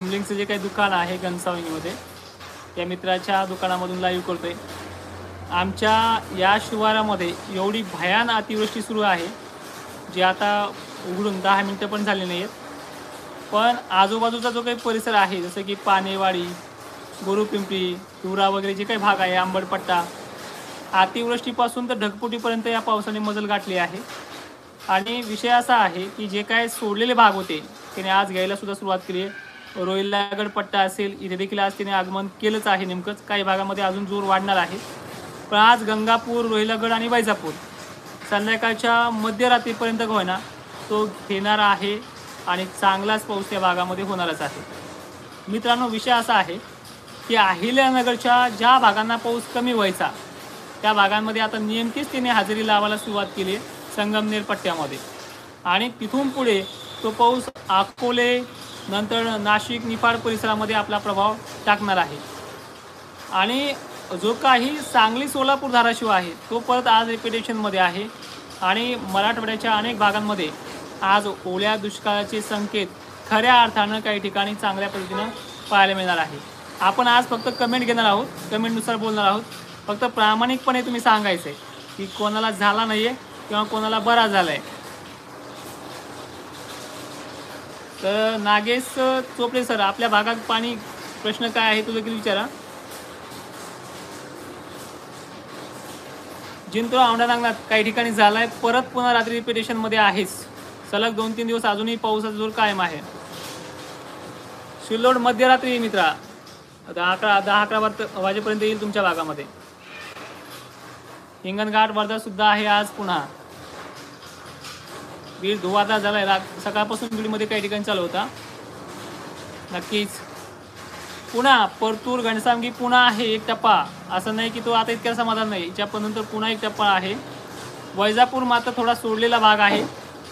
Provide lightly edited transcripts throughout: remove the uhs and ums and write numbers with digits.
प्लंबिंगचं जे काही दुकान आहे घनसावंगीमध्ये, त्या मित्राच्या दुकानामधून लाईव्ह करतोय। आमच्या या शिवारामध्ये एवढी भयान अतिवृष्टी सुरू आहे, जी आता उघडून 10 मिनिटं पण झाली नाही आहेत। पण आजूबाजूचा जो काही परिसर आहे, जसं की पानेवाडी, गुरुपिंपरी, हिवरा वगैरे जे काही भाग आहे, आंबडपट्टा, अतिवृष्टीपासून तर ढगफुटीपर्यंत या पावसाने मजल गाठली आहे। आणि विषय असा आहे की जे काय सोडलेले भाग होते त्याने आज घ्यायला सुद्धा सुरुवात केली आहे। रोहिलागड पट्टा असेल, इथे देखील आज त्याने आगमन केलंच आहे। नेमकंच काही भागामध्ये अजून जोर वाढणार आहे, पण आज गंगापूर, रोहिलागड आणि वैजापूर संध्याकाळच्या मध्यरात्रीपर्यंत होईना तो घेणार आहे आणि चांगलाच पाऊस त्या भागामध्ये होणारच आहे। मित्रांनो, विषय असा आहे की अहिल्यानगरच्या ज्या भागांना पाऊस कमी व्हायचा त्या भागांमध्ये आता नेमकीच त्याने हजेरी लावायला सुरुवात केली आहे, संगमनेर पट्ट्यामध्ये। आणि तिथून पुढे तो पाऊस अकोले, नंतर नाशिक, निफाड परिसरामध्ये आपला प्रभाव टाकणार आहे। आणि जो काही सांगली, सोलापूर, धाराशिव आहे तो परत आज रिपिटेशनमध्ये आहे। आणि मराठवाड्याच्या अनेक भागांमध्ये आज ओल्या दुष्काळाचे संकेत खऱ्या अर्थानं काही ठिकाणी चांगल्या पद्धतीनं पाहायला मिळणार आहे। आपण आज फक्त कमेंट घेणार आहोत, कमेंटनुसार बोलणार आहोत। फक्त प्रामाणिकपणे तुम्ही सांगायचं आहे की कोणाला झाला नाही आहे किंवा कोणाला बरा झाला आहे। तर नागेश चोपडे सर, आपल्या भागात पाणी प्रश्न काय आहे तो देखील विचारा। जिंतूर, औंढा नागनाथ काही ठिकाणी झाला आहे, परत पुन्हा रात्री रिपिटेशनमध्ये आहेच। सलग 2-3 दिवस अजूनही पावसाचा जोर कायम आहे। शिल्लोड मध्यरात्री मित्रा 10-11 वाजेपर्यंत येईल तुमच्या भागामध्ये। हिंगणघाट, वर्धा सुद्धा आहे आज पुन्हा। बीड धुवाधार झालाय, सकाळपासून बीडमध्ये काही ठिकाणी चालू होता। नक्कीच पुन्हा परतूर, घनसावंगी पुन्हा आहे एक टप्पा, असं नाही की तो आता इतक्या समाधान नाही, याच्यानंतर पुन्हा एक टप्पा आहे। वैजापूर मात्र थोडा सोडलेला भाग आहे,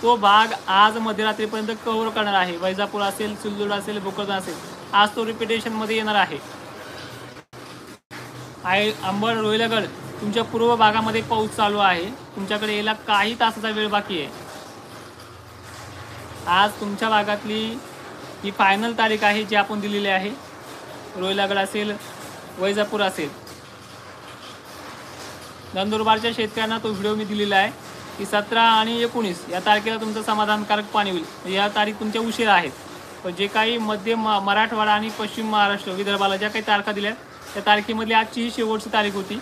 तो भाग आज मध्यरात्रीपर्यंत कव्हर करणार आहे। वैजापूर असेल, सिल्लोड असेल, भोकरदन असेल, आज तो रिपिटेशनमध्ये येणार आहे। अंबड, रोहिलागड तुमच्या पूर्व भागामध्ये पाऊस चालू आहे, तुमच्याकडे यायला काही तासाचा वेळ बाकी आहे। आज तुमच्या भागातली ही फायनल तारीख आहे जी आपण दिलेली आहे। रोहिलागड असेल, वैजापूर असेल, नंदुरबारच्या शेतकऱ्यांना तो व्हिडिओ मी दिलेला आहे की 17 आणि 19 या तारखेला तुमचं समाधानकारक पाणी होईल। या तारीख तुमच्या उशीर आहेत, पण जे काही मध्य मराठवाडा आणि पश्चिम महाराष्ट्र, विदर्भाला ज्या काही तारखा दिल्या त्या तारखेमधली आजची ही शेवटची तारीख होती।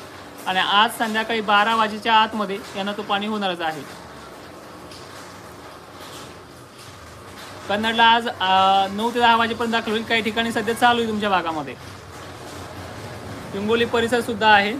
आणि आज संध्याकाळी 12 वाजेच्या आतमध्ये यांना तो पाणी होणारच आहे। कन्नडला आज 9 ते 10 वाजेपर्यंत दाखल होईल, काही ठिकाणी सध्या चालू आहे तुमच्या भागामध्ये। हिंगोली परिसर सुद्धा आहे।